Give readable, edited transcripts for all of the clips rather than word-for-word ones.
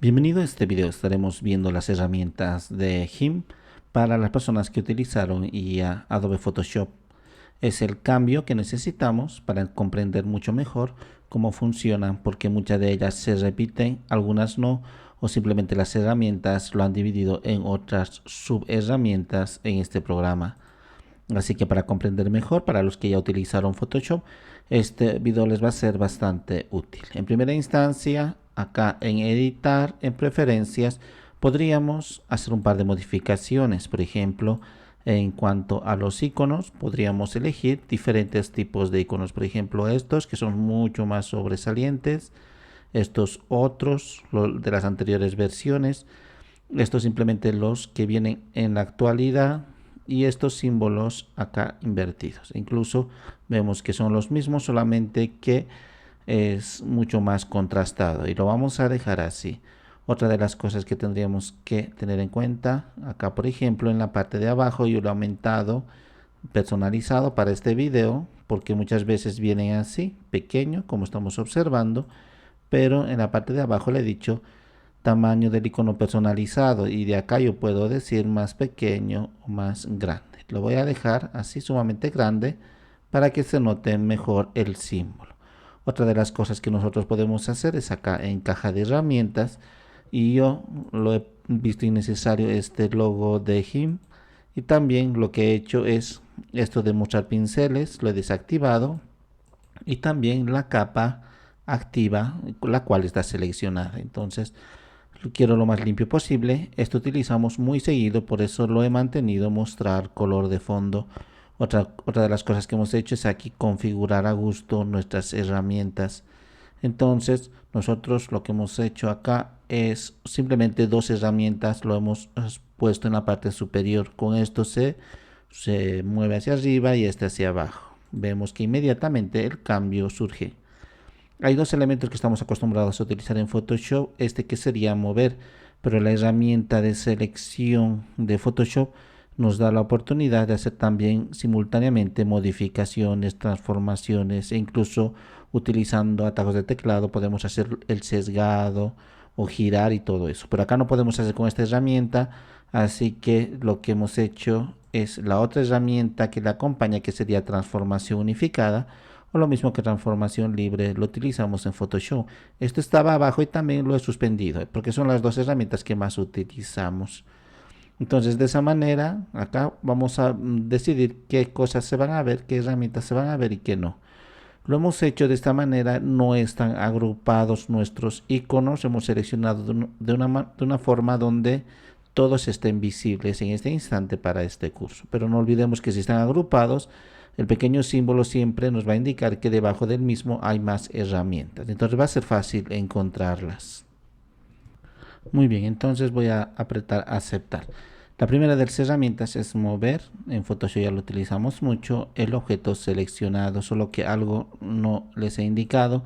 Bienvenido a este video. Estaremos viendo las herramientas de GIMP para las personas que utilizaron IA Adobe Photoshop. Es el cambio que necesitamos para comprender mucho mejor cómo funcionan, porque muchas de ellas se repiten, algunas no, o simplemente las herramientas lo han dividido en otras subherramientas en este programa. Así que para comprender mejor, para los que ya utilizaron Photoshop, este video les va a ser bastante útil. En primera instancia, acá en editar, en preferencias, podríamos hacer un par de modificaciones. Por ejemplo, en cuanto a los iconos, podríamos elegir diferentes tipos de iconos. Por ejemplo, estos que son mucho más sobresalientes, estos otros de las anteriores versiones, estos simplemente los que vienen en la actualidad, y estos símbolos acá invertidos. Incluso vemos que son los mismos, solamente que es mucho más contrastado, y lo vamos a dejar así. Otra de las cosas que tendríamos que tener en cuenta, acá por ejemplo en la parte de abajo yo lo he aumentado, personalizado para este video, porque muchas veces vienen así, pequeño, como estamos observando, pero en la parte de abajo le he dicho tamaño del icono personalizado, y de acá yo puedo decir más pequeño o más grande. Lo voy a dejar así sumamente grande para que se note mejor el símbolo. Otra de las cosas que nosotros podemos hacer es acá en caja de herramientas, y yo lo he visto innecesario este logo de GIMP, y también lo que he hecho es esto de mostrar pinceles, lo he desactivado, y también la capa activa, la cual está seleccionada. Entonces lo quiero lo más limpio posible. Esto utilizamos muy seguido, por eso lo he mantenido mostrar color de fondo. Otra de las cosas que hemos hecho es aquí configurar a gusto nuestras herramientas. Entonces nosotros lo que hemos hecho acá es simplemente dos herramientas, lo hemos puesto en la parte superior. Con esto se mueve hacia arriba y este hacia abajo. Vemos que inmediatamente el cambio surge. Hay dos elementos que estamos acostumbrados a utilizar en Photoshop, este que sería mover, pero la herramienta de selección de Photoshop nos da la oportunidad de hacer también simultáneamente modificaciones, transformaciones, e incluso utilizando atajos de teclado podemos hacer el sesgado o girar y todo eso. Pero acá no podemos hacer con esta herramienta, así que lo que hemos hecho es la otra herramienta que la acompaña, que sería transformación unificada, o lo mismo que transformación libre, lo utilizamos en Photoshop. Esto estaba abajo y también lo he suspendido, porque son las dos herramientas que más utilizamos. Entonces de esa manera acá vamos a decidir qué cosas se van a ver, qué herramientas se van a ver y qué no. Lo hemos hecho de esta manera, no están agrupados nuestros iconos, hemos seleccionado de una forma donde todos estén visibles en este instante para este curso. Pero no olvidemos que si están agrupados, el pequeño símbolo siempre nos va a indicar que debajo del mismo hay más herramientas. Entonces va a ser fácil encontrarlas. Muy bien, entonces voy a apretar aceptar. La primera de las herramientas es mover. En Photoshop ya lo utilizamos mucho, el objeto seleccionado, solo que algo no les he indicado.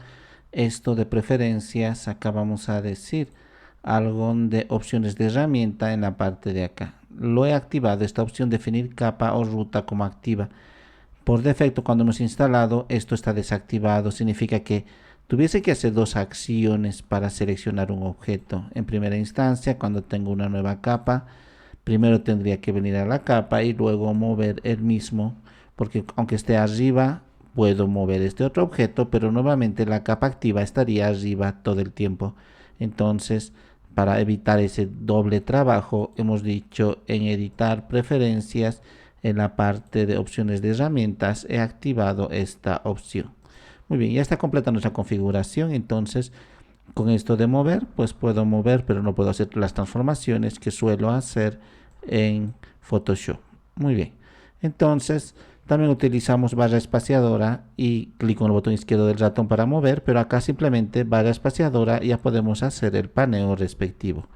Esto de preferencias, acá vamos a decir algo de opciones de herramienta en la parte de acá. Lo he activado, esta opción definir capa o ruta como activa. Por defecto, cuando hemos instalado, esto está desactivado. Significa que tuviese que hacer dos acciones para seleccionar un objeto. En primera instancia, cuando tengo una nueva capa, primero tendría que venir a la capa y luego mover el mismo, porque aunque esté arriba, puedo mover este otro objeto, pero nuevamente la capa activa estaría arriba todo el tiempo. Entonces, para evitar ese doble trabajo, hemos dicho en editar preferencias, en la parte de opciones de herramientas, he activado esta opción. Muy bien, ya está completa nuestra configuración. Entonces con esto de mover, pues puedo mover, pero no puedo hacer las transformaciones que suelo hacer en Photoshop. Muy bien, entonces también utilizamos barra espaciadora y clic con el botón izquierdo del ratón para mover, pero acá simplemente barra espaciadora y ya podemos hacer el paneo respectivo.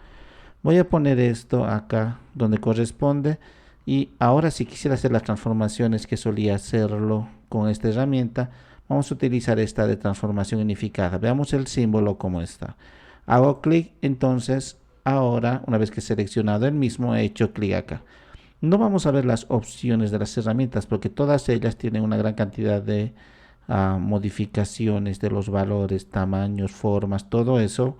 Voy a poner esto acá donde corresponde, y ahora si quisiera hacer las transformaciones que solía hacerlo con esta herramienta, vamos a utilizar esta de transformación unificada. Veamos el símbolo como está. Hago clic, entonces ahora una vez que he seleccionado el mismo, he hecho clic acá. No vamos a ver las opciones de las herramientas porque todas ellas tienen una gran cantidad de modificaciones de los valores, tamaños, formas, todo eso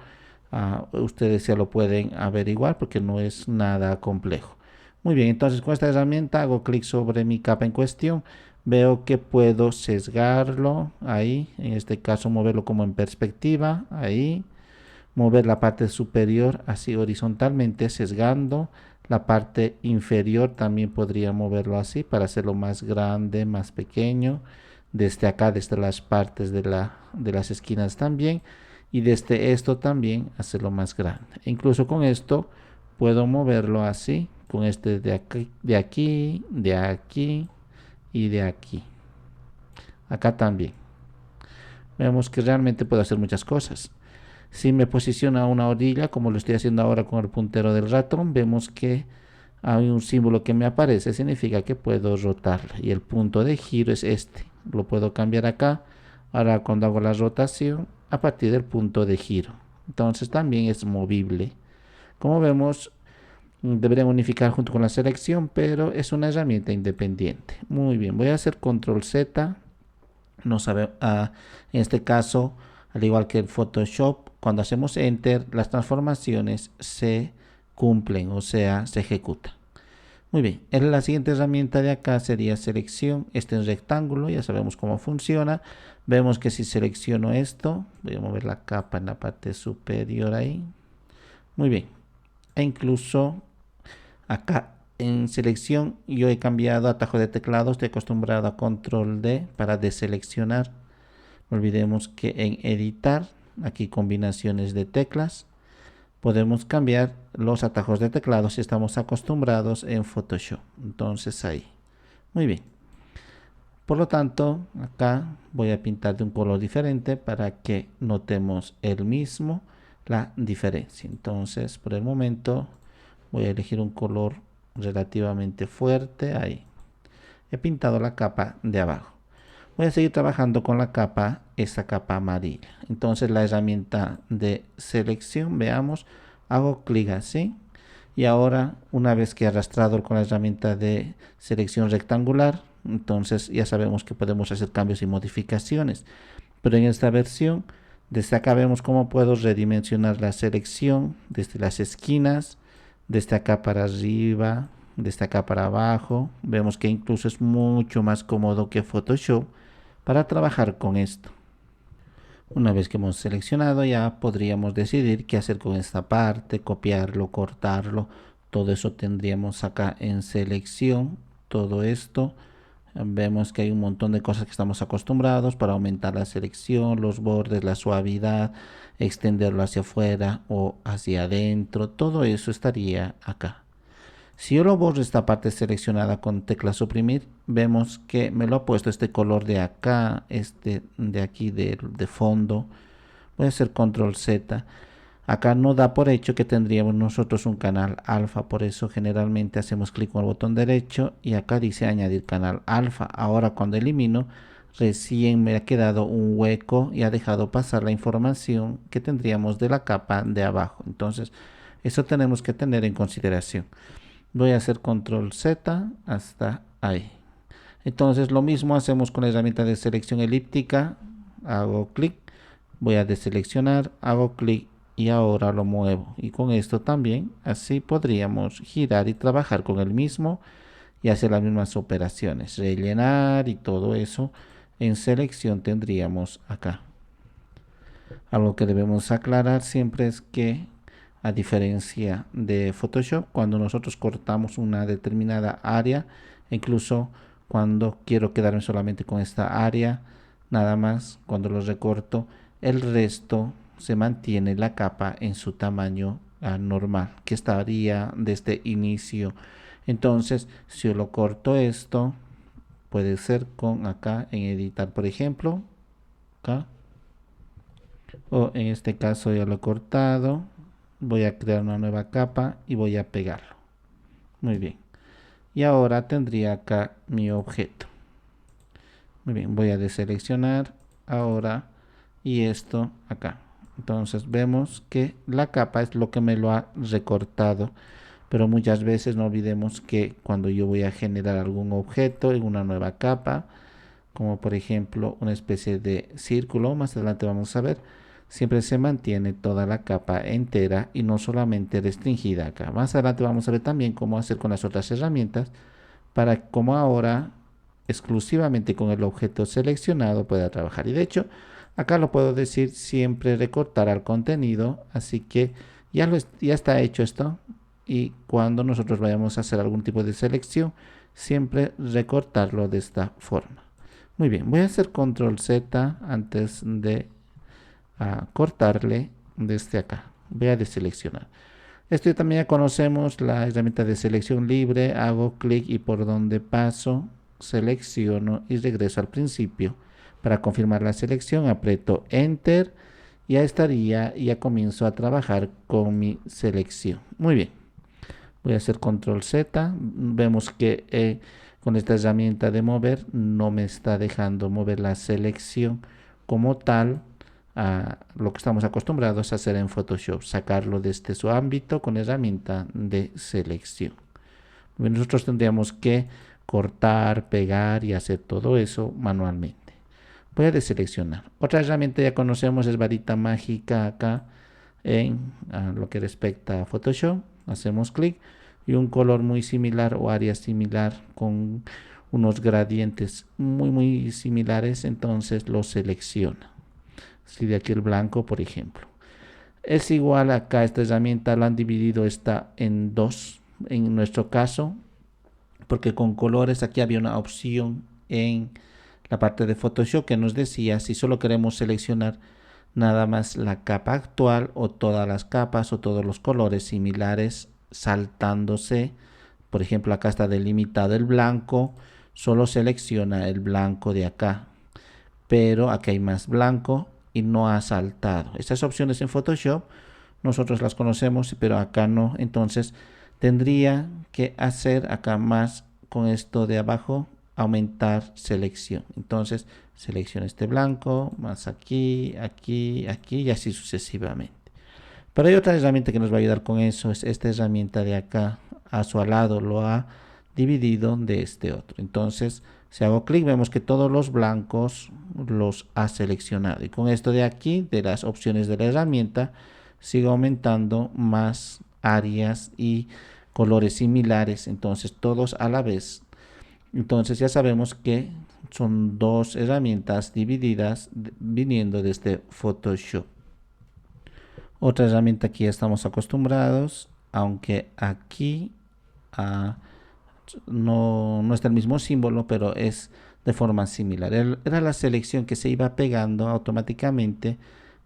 Ustedes ya lo pueden averiguar porque no es nada complejo. Muy bien, entonces con esta herramienta hago clic sobre mi capa en cuestión. Veo que puedo sesgarlo ahí, en este caso moverlo como en perspectiva, ahí. Mover la parte superior así horizontalmente, sesgando. La parte inferior también podría moverlo así para hacerlo más grande, más pequeño. Desde acá, desde las partes de las esquinas también. Y desde esto también hacerlo más grande. E incluso con esto puedo moverlo así, con este de aquí, de aquí, de aquí y de aquí. Acá también. Vemos que realmente puedo hacer muchas cosas. Si me posiciono a una orilla, como lo estoy haciendo ahora con el puntero del ratón, vemos que hay un símbolo que me aparece, significa que puedo rotarla. Y el punto de giro es este. Lo puedo cambiar acá. Ahora cuando hago la rotación, a partir del punto de giro. Entonces también es movible. Como vemos, deberían unificar junto con la selección, pero es una herramienta independiente. Muy bien, voy a hacer control Z. No sabe, en este caso, al igual que el Photoshop, cuando hacemos Enter, las transformaciones se cumplen, o sea, se ejecutan. Muy bien, la siguiente herramienta de acá sería selección. Este es rectángulo, ya sabemos cómo funciona. Vemos que si selecciono esto, voy a mover la capa en la parte superior ahí. Muy bien, e incluso acá en selección yo he cambiado atajo de teclado, estoy acostumbrado a control D para deseleccionar. No olvidemos que en editar, aquí combinaciones de teclas, podemos cambiar los atajos de teclado si estamos acostumbrados en Photoshop. Entonces ahí. Muy bien. Por lo tanto, acá voy a pintar de un color diferente para que notemos el mismo, la diferencia. Entonces, por el momento, voy a elegir un color relativamente fuerte. Ahí. He pintado la capa de abajo. Voy a seguir trabajando con la capa, esta capa amarilla. Entonces la herramienta de selección, veamos, hago clic así. Y ahora, una vez que he arrastrado con la herramienta de selección rectangular, entonces ya sabemos que podemos hacer cambios y modificaciones. Pero en esta versión, desde acá vemos cómo puedo redimensionar la selección desde las esquinas, desde acá para arriba, desde acá para abajo. Vemos que incluso es mucho más cómodo que Photoshop para trabajar con esto. Una vez que hemos seleccionado, ya podríamos decidir qué hacer con esta parte, copiarlo, cortarlo. Todo eso tendríamos acá en selección. Todo esto, vemos que hay un montón de cosas que estamos acostumbrados para aumentar la selección, los bordes, la suavidad, extenderlo hacia afuera o hacia adentro. Todo eso estaría acá. Si yo lo borro esta parte seleccionada con tecla suprimir, vemos que me lo ha puesto este color de acá, este de aquí de fondo. Voy a hacer control Z. Acá no da por hecho que tendríamos nosotros un canal alfa, por eso generalmente hacemos clic con el botón derecho y acá dice añadir canal alfa. Ahora cuando elimino, recién me ha quedado un hueco y ha dejado pasar la información que tendríamos de la capa de abajo. Entonces, eso tenemos que tener en consideración. Voy a hacer control Z hasta ahí. Entonces lo mismo hacemos con la herramienta de selección elíptica. Hago clic, voy a deseleccionar, hago clic y ahora lo muevo. Y con esto también, así podríamos girar y trabajar con el mismo y hacer las mismas operaciones. Rellenar y todo eso en selección tendríamos acá. Algo que debemos aclarar siempre es que, a diferencia de Photoshop, cuando nosotros cortamos una determinada área, incluso cuando quiero quedarme solamente con esta área, nada más, cuando lo recorto, el resto se mantiene la capa en su tamaño normal, que estaría desde inicio. Entonces, si yo lo corto esto, puede ser con acá en editar, por ejemplo, acá, o en este caso ya lo he cortado. Voy a crear una nueva capa y voy a pegarlo. Muy bien. Y ahora tendría acá mi objeto. Muy bien, voy a deseleccionar ahora y esto acá. Entonces vemos que la capa es lo que me lo ha recortado. Pero muchas veces no olvidemos que cuando yo voy a generar algún objeto en una nueva capa, como por ejemplo una especie de círculo, más adelante vamos a ver, siempre se mantiene toda la capa entera y no solamente restringida acá. Más adelante vamos a ver también cómo hacer con las otras herramientas para como ahora exclusivamente con el objeto seleccionado pueda trabajar. Y de hecho, acá lo puedo decir siempre recortar al contenido, así que ya está hecho esto. Y cuando nosotros vayamos a hacer algún tipo de selección, siempre recortarlo de esta forma. Muy bien, voy a hacer control Z antes de cortarle desde acá. Voy a deseleccionar. Esto también ya conocemos la herramienta de selección libre. Hago clic y por donde paso selecciono y regreso al principio. Para confirmar la selección aprieto Enter y ya estaría y ya comienzo a trabajar con mi selección. Muy bien. Voy a hacer control Z. Vemos que con esta herramienta de mover no me está dejando mover la selección como tal a lo que estamos acostumbrados a hacer en Photoshop, sacarlo desde su ámbito con herramienta de selección. Nosotros tendríamos que cortar, pegar y hacer todo eso manualmente. Voy a deseleccionar. Otra herramienta ya conocemos es varita mágica acá en lo que respecta a Photoshop. Hacemos clic y un color muy similar o área similar con unos gradientes muy similares, entonces lo selecciona. Si de aquí el blanco, por ejemplo. Es igual acá, esta herramienta la han dividido esta en dos, en nuestro caso, porque con colores aquí había una opción en la parte de Photoshop que nos decía si solo queremos seleccionar nada más la capa actual o todas las capas o todos los colores similares saltándose. Por ejemplo, acá está delimitado el blanco, solo selecciona el blanco de acá, pero aquí hay más blanco y no ha saltado. Estas opciones en Photoshop nosotros las conocemos, pero acá no. Entonces tendría que hacer acá más con esto de abajo, aumentar selección. Entonces selecciono este blanco, más aquí, aquí, aquí y así sucesivamente. Pero hay otra herramienta que nos va a ayudar con eso, es esta herramienta de acá. A su lado lo ha dividido de este otro. Entonces si hago clic vemos que todos los blancos los ha seleccionado. Y con esto de aquí, de las opciones de la herramienta, sigo aumentando más áreas y colores similares. Entonces todos a la vez. Entonces ya sabemos que son dos herramientas divididas viniendo desde Photoshop. Otra herramienta que ya estamos acostumbrados, aunque aquí no está el mismo símbolo, pero es de forma similar. Era la selección que se iba pegando automáticamente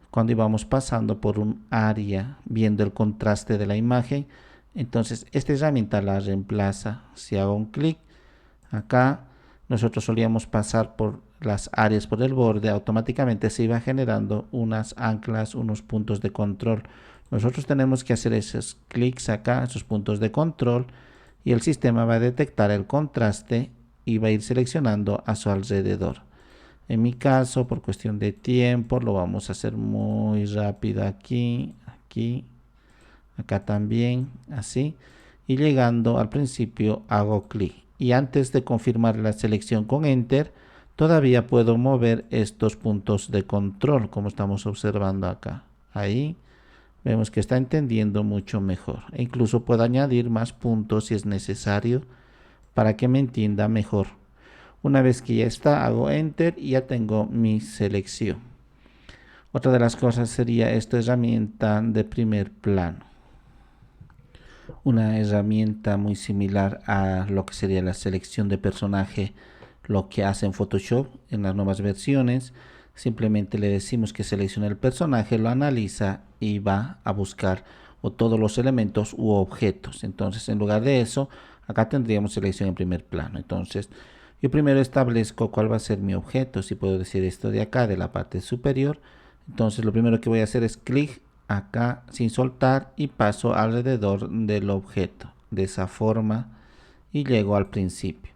cuando íbamos pasando por un área, viendo el contraste de la imagen. Entonces esta herramienta la reemplaza. Si hago un clic acá, nosotros solíamos pasar por las áreas por el borde, automáticamente se iba generando unas anclas, unos puntos de control. Nosotros tenemos que hacer esos clics acá, esos puntos de control, y el sistema va a detectar el contraste y va a ir seleccionando a su alrededor. En mi caso, por cuestión de tiempo, lo vamos a hacer muy rápido aquí, aquí, acá también, así. Y llegando al principio hago clic. Y antes de confirmar la selección con Enter, todavía puedo mover estos puntos de control, como estamos observando acá. Ahí vemos que está entendiendo mucho mejor. E incluso puedo añadir más puntos si es necesario para que me entienda mejor. Una vez que ya está, hago Enter y ya tengo mi selección. Otra de las cosas sería esta herramienta de primer plano. Una herramienta muy similar a lo que sería la selección de personaje, lo que hace en Photoshop en las nuevas versiones. Simplemente le decimos que seleccione el personaje, lo analiza y va a buscar o todos los elementos u objetos. Entonces en lugar de eso, acá tendríamos selección en primer plano. Entonces yo primero establezco cuál va a ser mi objeto. Si puedo decir esto de acá, de la parte superior. Entonces lo primero que voy a hacer es clic acá sin soltar y paso alrededor del objeto de esa forma y llego al principio.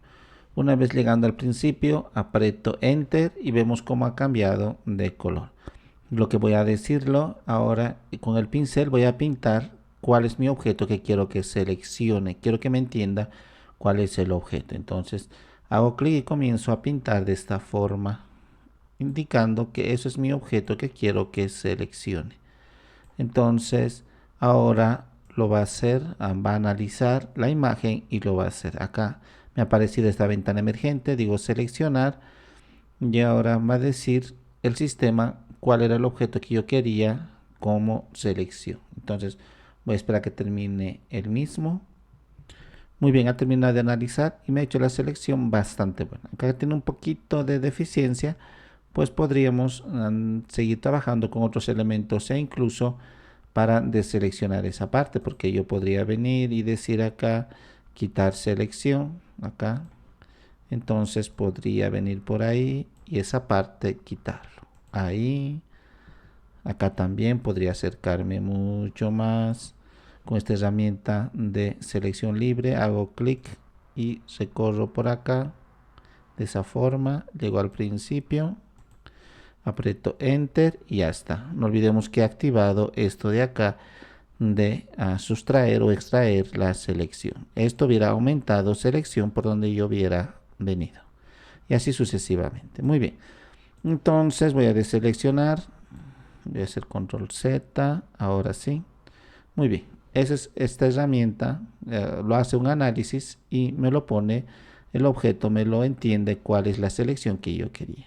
Una vez llegando al principio aprieto Enter y vemos cómo ha cambiado de color. Lo que voy a decirlo ahora con el pincel, voy a pintar cuál es mi objeto que quiero que seleccione. Quiero que me entienda cuál es el objeto. Entonces hago clic y comienzo a pintar de esta forma indicando que eso es mi objeto que quiero que seleccione. Entonces ahora lo va a hacer, va a analizar la imagen y lo va a hacer. Acá me ha aparecido esta ventana emergente, digo seleccionar, y ahora va a decir el sistema cuál era el objeto que yo quería como selección. Entonces voy a esperar a que termine el mismo. Muy bien, ha terminado de analizar y me ha hecho la selección bastante buena. Acá tiene un poquito de deficiencia, pues podríamos seguir trabajando con otros elementos e incluso para deseleccionar esa parte, porque yo podría venir y decir acá quitar selección, acá, entonces podría venir por ahí y esa parte quitarlo, ahí, acá también podría acercarme mucho más con esta herramienta de selección libre, hago clic y recorro por acá, de esa forma, llego al principio, aprieto enter y ya está. No olvidemos que he activado esto de acá de sustraer o extraer la selección. Esto hubiera aumentado selección por donde yo hubiera venido. Y así sucesivamente. Muy bien. Entonces voy a deseleccionar. Voy a hacer control Z. Ahora sí. Muy bien. Esa es esta herramienta. Lo hace un análisis y me lo pone el objeto, me lo entiende cuál es la selección que yo quería.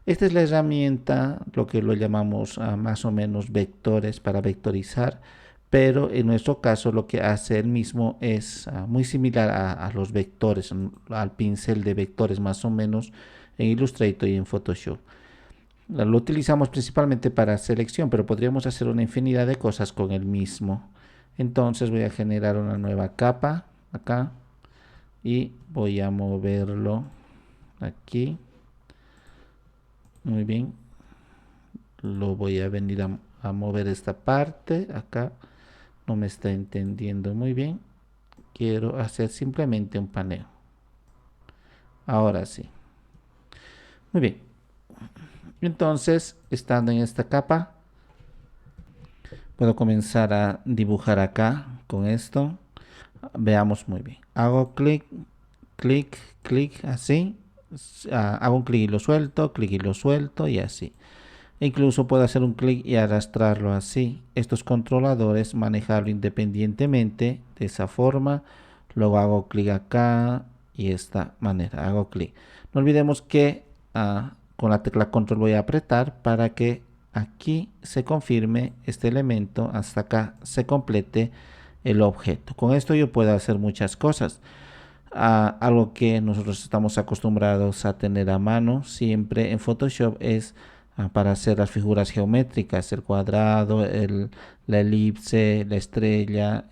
Esta es la herramienta, lo que lo llamamos más o menos vectores para vectorizar, pero en nuestro caso lo que hace el mismo es muy similar a los vectores, al pincel de vectores más o menos en Illustrator y en Photoshop. Lo utilizamos principalmente para selección, pero podríamos hacer una infinidad de cosas con el mismo. Entonces voy a generar una nueva capa acá y voy a moverlo aquí. Muy bien, lo voy a venir a mover esta parte acá, no me está entendiendo muy bien, quiero hacer simplemente un paneo. Ahora sí. Muy bien, entonces estando en esta capa puedo comenzar a dibujar acá con esto. Veamos muy bien, hago clic, clic, clic, así, hago un clic y lo suelto y así. Incluso puedo hacer un clic y arrastrarlo así. Estos controladores manejarlo independientemente de esa forma. Luego hago clic acá y de esta manera hago clic. No olvidemos que con la tecla control voy a apretar para que aquí se confirme este elemento, hasta acá se complete el objeto. Con esto yo puedo hacer muchas cosas. Algo que nosotros estamos acostumbrados a tener a mano siempre en Photoshop es para hacer las figuras geométricas, el cuadrado, la elipse, la estrella,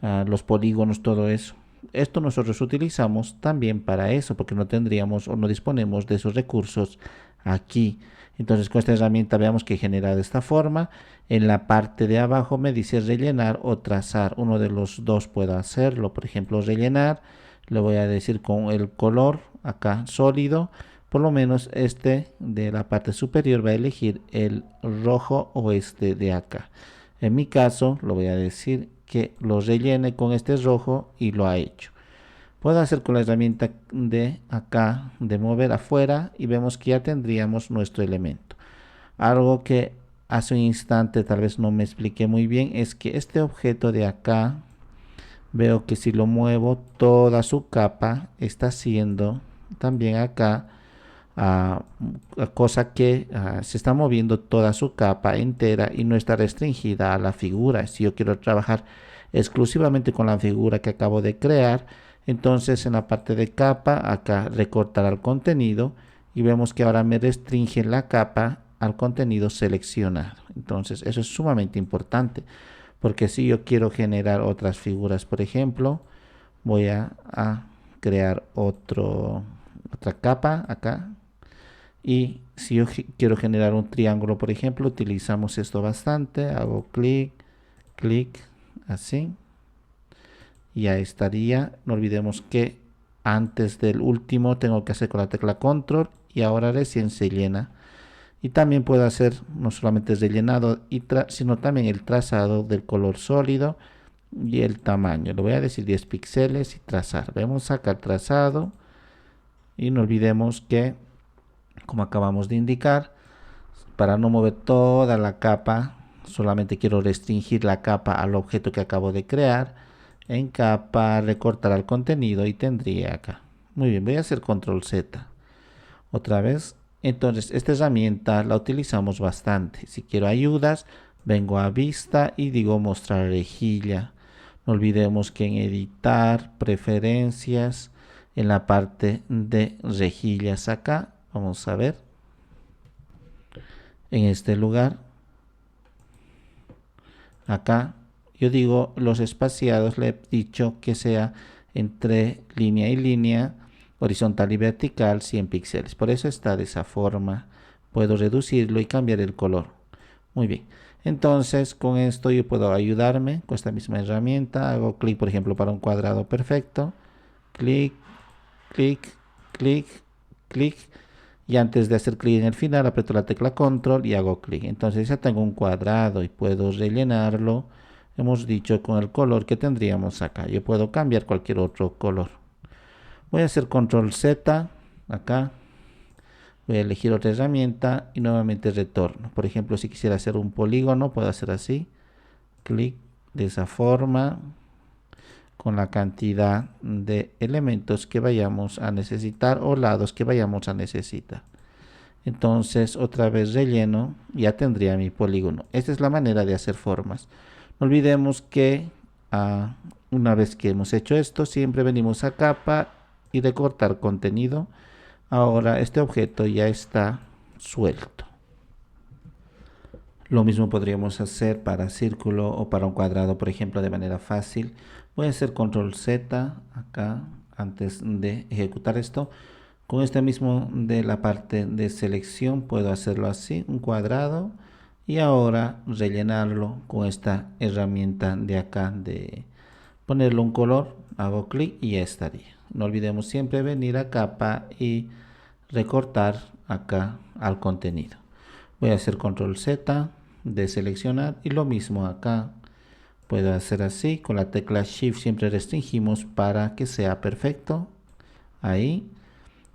los polígonos, todo eso. Esto nosotros utilizamos también para eso, porque no tendríamos o no disponemos de esos recursos aquí. Entonces con esta herramienta veamos que genera de esta forma. En la parte de abajo me dice rellenar o trazar. Uno de los dos puedo hacerlo. Por ejemplo, rellenar. Le voy a decir con el color acá sólido. Por lo menos este de la parte superior va a elegir el rojo o este de acá. En mi caso lo voy a decir que lo rellene con este rojo y lo ha hecho. Puedo hacer con la herramienta de acá de mover afuera y vemos que ya tendríamos nuestro elemento. Algo que hace un instante tal vez no me expliqué muy bien es que este objeto de acá, veo que si lo muevo toda su capa está haciendo también acá cosa que se está moviendo toda su capa entera y no está restringida a la figura. Si yo quiero trabajar exclusivamente con la figura que acabo de crear, entonces en la parte de capa acá recortar al contenido y vemos que ahora me restringe la capa al contenido seleccionado. Entonces eso es sumamente importante, porque si yo quiero generar otras figuras, por ejemplo, voy a crear otra capa acá. Y si yo quiero generar un triángulo, por ejemplo, utilizamos esto bastante. Hago clic, clic, así. Y ya estaría. No olvidemos que antes del último tengo que hacer con la tecla control y ahora recién se llena. Y también puedo hacer no solamente el rellenado, sino también el trazado del color sólido y el tamaño. Le voy a decir 10 píxeles y trazar. Vemos acá el trazado y no olvidemos que como acabamos de indicar, para no mover toda la capa, solamente quiero restringir la capa al objeto que acabo de crear. En capa, recortar al contenido y tendría acá. Muy bien, voy a hacer control Z. Otra vez, entonces esta herramienta la utilizamos bastante. Si quiero ayudas, vengo a vista y digo mostrar rejilla. No olvidemos que en editar, preferencias, en la parte de rejillas acá, vamos a ver, en este lugar, acá, yo digo los espaciados, le he dicho que sea entre línea y línea, horizontal y vertical, 100 píxeles. Por eso está de esa forma. Puedo reducirlo y cambiar el color. Muy bien. Entonces, con esto yo puedo ayudarme con esta misma herramienta. Hago clic, por ejemplo, para un cuadrado perfecto. Clic, clic, clic, clic. Y antes de hacer clic en el final, aprieto la tecla control y hago clic. Entonces ya tengo un cuadrado y puedo rellenarlo. Hemos dicho con el color que tendríamos acá. Yo puedo cambiar cualquier otro color. Voy a hacer control Z acá. Voy a elegir otra herramienta y nuevamente retorno. Por ejemplo, si quisiera hacer un polígono, puedo hacer así. Clic de esa forma, con la cantidad de elementos que vayamos a necesitar o lados que vayamos a necesitar. Entonces otra vez relleno, ya tendría mi polígono. Esta es la manera de hacer formas. No olvidemos que una vez que hemos hecho esto, siempre venimos a capa y recortar contenido. Ahora este objeto ya está suelto. Lo mismo podríamos hacer para círculo o para un cuadrado, por ejemplo, de manera fácil. Voy a hacer control Z acá antes de ejecutar esto. Con este mismo de la parte de selección puedo hacerlo así, un cuadrado, y ahora rellenarlo con esta herramienta de acá de ponerle un color. Hago clic y ya estaría. No olvidemos siempre venir a capa y recortar acá al contenido. Voy a hacer control Z de seleccionar y lo mismo acá. Puedo hacer así, con la tecla Shift siempre restringimos para que sea perfecto. Ahí.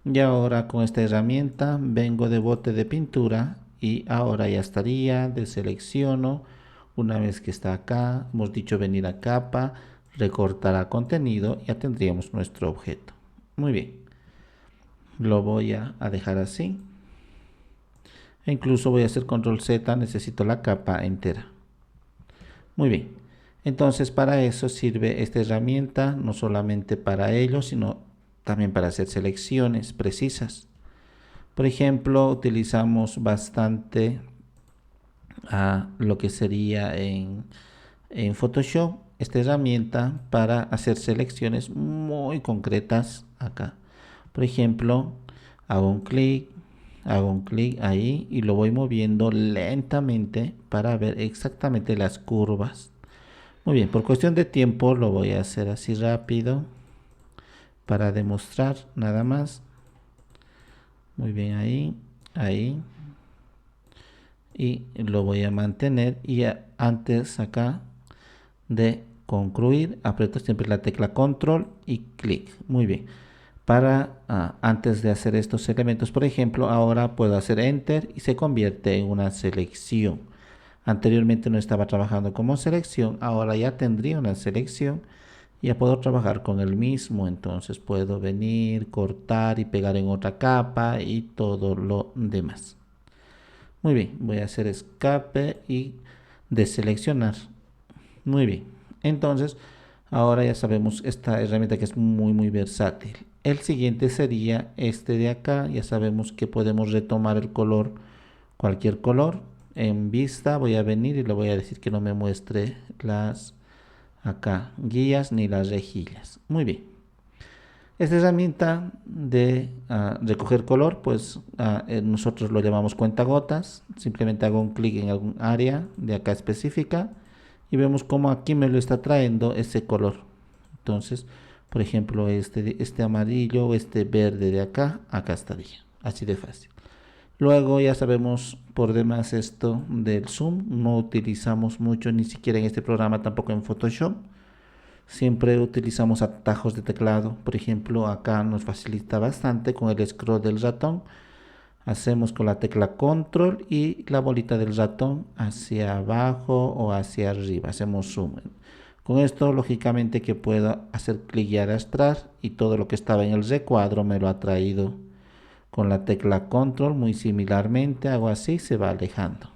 Y ahora con esta herramienta vengo de bote de pintura y ahora ya estaría, deselecciono. Una vez que está acá, hemos dicho venir a capa, recortar a contenido, ya tendríamos nuestro objeto. Muy bien, lo voy a dejar así. E incluso voy a hacer control Z, necesito la capa entera. Muy bien, entonces para eso sirve esta herramienta, no solamente para ello, sino también para hacer selecciones precisas. Por ejemplo, utilizamos bastante lo que sería en Photoshop esta herramienta para hacer selecciones muy concretas acá. Por ejemplo, hago un clic ahí y lo voy moviendo lentamente para ver exactamente las curvas. Muy bien, por cuestión de tiempo lo voy a hacer así rápido para demostrar nada más. Muy bien, ahí. Y lo voy a mantener y antes acá de concluir aprieto siempre la tecla control y clic. Muy bien, para antes de hacer estos elementos, por ejemplo, ahora puedo hacer enter y se convierte en una selección. Anteriormente no estaba trabajando como selección, ahora ya tendría una selección. Ya puedo trabajar con el mismo, entonces puedo venir, cortar y pegar en otra capa y todo lo demás. Muy bien, voy a hacer escape y deseleccionar. Muy bien, entonces ahora ya sabemos esta herramienta que es muy versátil. El siguiente sería este de acá. Ya sabemos que podemos retomar el color, cualquier color. En vista voy a venir y le voy a decir que no me muestre las acá guías ni las rejillas. Muy bien, esta herramienta de recoger color, pues nosotros lo llamamos cuentagotas. Simplemente hago un clic en algún área de acá específica y vemos cómo aquí me lo está trayendo ese color. Entonces, por ejemplo, este amarillo o este verde de acá estaría, así de fácil. Luego ya sabemos por demás esto del zoom, no utilizamos mucho ni siquiera en este programa, tampoco en Photoshop. Siempre utilizamos atajos de teclado. Por ejemplo, acá nos facilita bastante con el scroll del ratón. Hacemos con la tecla control y la bolita del ratón hacia abajo o hacia arriba. Hacemos zoom. Con esto, lógicamente, que puedo hacer clic y arrastrar y todo lo que estaba en el recuadro me lo ha traído con la tecla control. Muy similarmente hago así, se va alejando.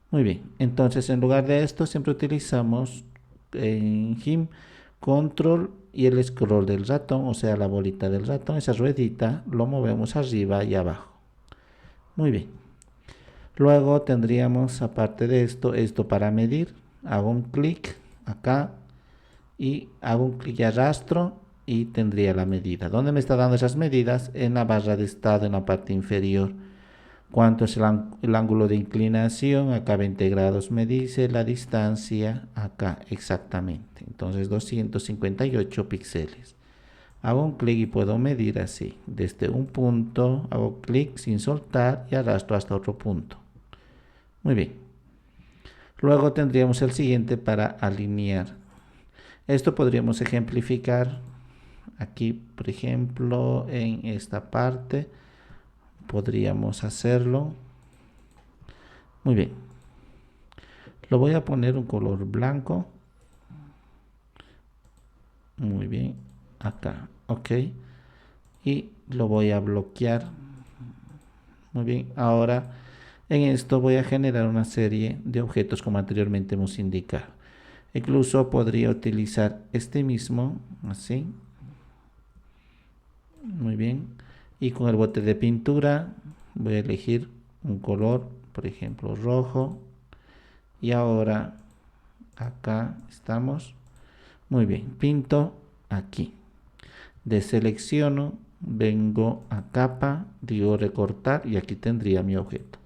Muy bien, entonces en lugar de esto siempre utilizamos en GIMP control y el scroll del ratón, o sea la bolita del ratón, esa ruedita lo movemos arriba y abajo. Muy bien. Luego tendríamos, aparte de esto para medir. Hago un clic acá y hago un clic y arrastro y tendría la medida. ¿Dónde me está dando esas medidas? En la barra de estado, en la parte inferior. ¿Cuánto es el ángulo de inclinación? Acá 20 grados me dice la distancia, acá exactamente. Entonces 258 píxeles. Hago un clic y puedo medir así. Desde un punto hago clic sin soltar y arrastro hasta otro punto. Muy bien. Luego tendríamos el siguiente para alinear. Esto podríamos ejemplificar aquí, por ejemplo, en esta parte. Podríamos hacerlo. Muy bien. Lo voy a poner un color blanco. Muy bien. Acá. Ok. Y lo voy a bloquear. Muy bien. Ahora en esto voy a generar una serie de objetos como anteriormente hemos indicado. Incluso podría utilizar este mismo. Así. Muy bien. Y con el bote de pintura voy a elegir un color. Por ejemplo rojo. Y ahora acá estamos. Muy bien, pinto aquí. Deselecciono, vengo a capa, digo recortar y aquí tendría mi objeto.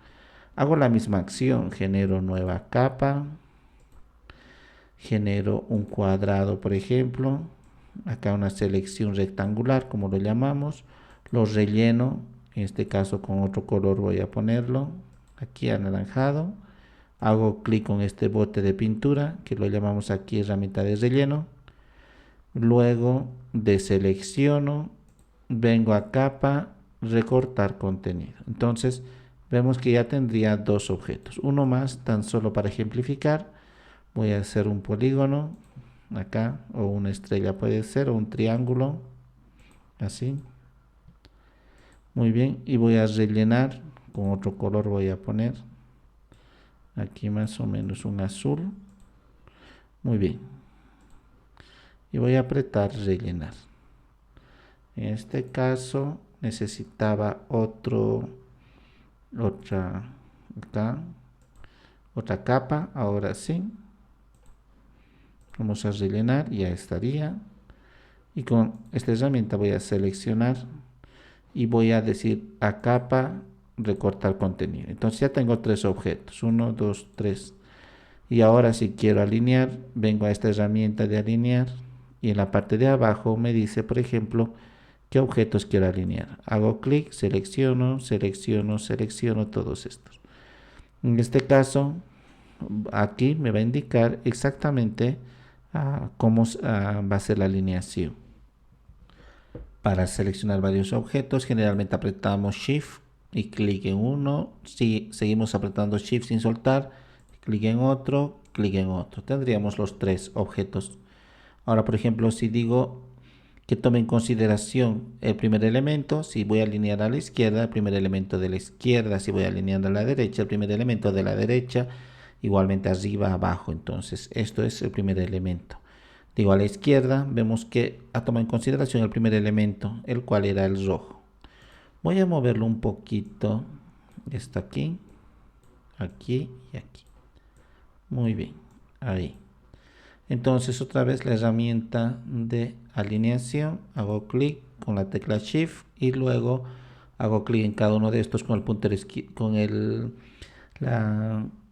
Hago la misma acción, genero nueva capa, genero un cuadrado, por ejemplo. Acá una selección rectangular, como lo llamamos. Lo relleno, en este caso con otro color voy a ponerlo. Aquí anaranjado. Hago clic con este bote de pintura, que lo llamamos aquí herramienta de relleno. Luego deselecciono, vengo a capa, recortar contenido. Entonces vemos que ya tendría dos objetos. Uno más, tan solo para ejemplificar. Voy a hacer un polígono acá, o una estrella puede ser, o un triángulo, así. Muy bien, y voy a rellenar, con otro color voy a poner aquí más o menos un azul. Muy bien. Y voy a apretar rellenar. En este caso necesitaba otra acá, otra capa. Ahora sí. Vamos a rellenar, ya estaría. Y con esta herramienta voy a seleccionar y voy a decir a capa recortar contenido. Entonces ya tengo tres objetos. 1, 2, 3. Y ahora si quiero alinear, vengo a esta herramienta de alinear y en la parte de abajo me dice, por ejemplo, qué objetos quiero alinear. Hago clic, selecciono, selecciono, selecciono todos estos. En este caso, aquí me va a indicar exactamente cómo va a ser la alineación. Para seleccionar varios objetos, generalmente apretamos Shift y clic en uno. Si seguimos apretando Shift sin soltar, clic en otro, clic en otro. Tendríamos los tres objetos. Ahora, por ejemplo, si digo que tome en consideración el primer elemento, si voy a alinear a la izquierda, el primer elemento de la izquierda, si voy alineando a la derecha, el primer elemento de la derecha, igualmente arriba, abajo. Entonces, esto es el primer elemento. Digo, a la izquierda, vemos que ha tomado en consideración el primer elemento, el cual era el rojo. Voy a moverlo un poquito. Está aquí, aquí y aquí. Muy bien, ahí. Entonces otra vez la herramienta de alineación, hago clic con la tecla Shift y luego hago clic en cada uno de estos con el puntero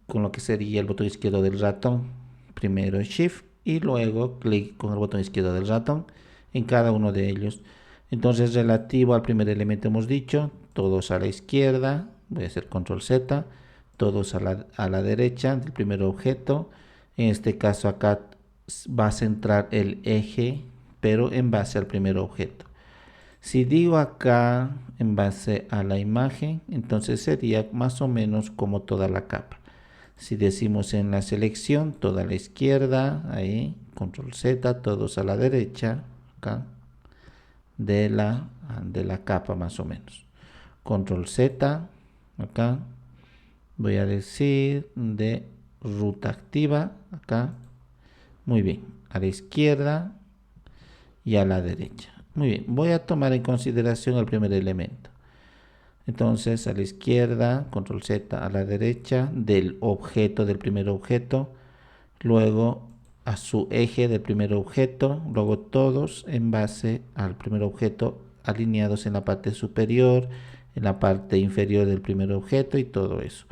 con lo que sería el botón izquierdo del ratón. Primero Shift y luego clic con el botón izquierdo del ratón en cada uno de ellos. Entonces relativo al primer elemento hemos dicho, todos a la izquierda, voy a hacer control Z, todos a la derecha del primer objeto. En este caso acá va a centrar el eje, pero en base al primer objeto. Si digo acá en base a la imagen, entonces sería más o menos como toda la capa. Si decimos en la selección, toda a la izquierda, ahí, control Z, todos a la derecha, acá, de la capa más o menos. Control Z, acá, voy a decir de ruta activa, acá, muy bien, a la izquierda y a la derecha. Muy bien, voy a tomar en consideración el primer elemento. Entonces a la izquierda, control Z, a la derecha del objeto, del primer objeto, luego a su eje del primer objeto, luego todos en base al primer objeto alineados en la parte superior, en la parte inferior del primer objeto y todo eso.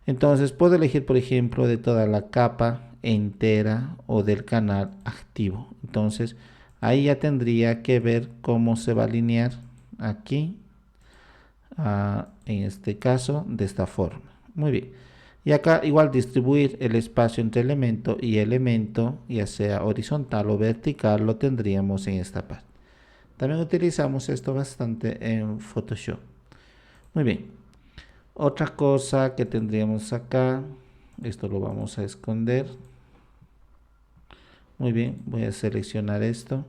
Entonces puedo elegir, por ejemplo, de toda la capa entera o del canal activo. Entonces ahí ya tendría que ver cómo se va a alinear aquí, en este caso de esta forma. Muy bien. Y acá igual distribuir el espacio entre elemento y elemento, ya sea horizontal o vertical, lo tendríamos en esta parte. También utilizamos esto bastante en Photoshop. Muy bien. Otra cosa que tendríamos acá, esto lo vamos a esconder. Muy bien, voy a seleccionar esto.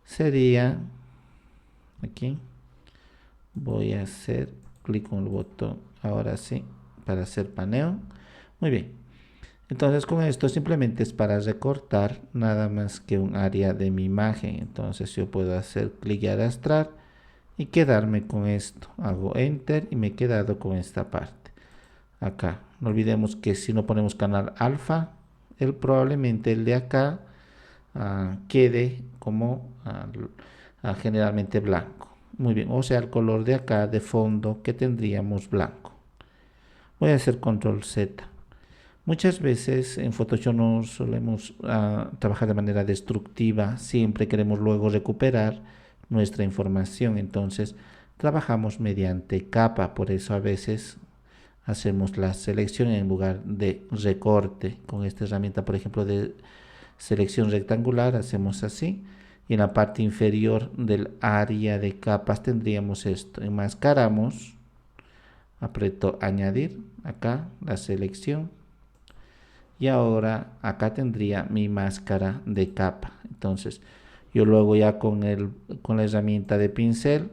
Sería aquí. Voy a hacer clic con el botón, ahora sí, para hacer paneo. Muy bien. Entonces con esto simplemente es para recortar nada más que un área de mi imagen. Entonces yo puedo hacer clic y arrastrar y quedarme con esto. Hago enter y me he quedado con esta parte. Acá, no olvidemos que si no ponemos canal alfa, probablemente el de acá quede como generalmente blanco. Muy bien, o sea el color de acá de fondo que tendríamos blanco. Voy a hacer control Z. Muchas veces en Photoshop no solemos trabajar de manera destructiva, siempre queremos luego recuperar nuestra información, entonces trabajamos mediante capa, por eso a veces hacemos la selección en lugar de recorte. Con esta herramienta, por ejemplo, de selección rectangular, hacemos así, y en la parte inferior del área de capas tendríamos esto. Enmascaramos, aprieto añadir, acá la selección, y ahora acá tendría mi máscara de capa. Entonces yo luego ya con la herramienta de pincel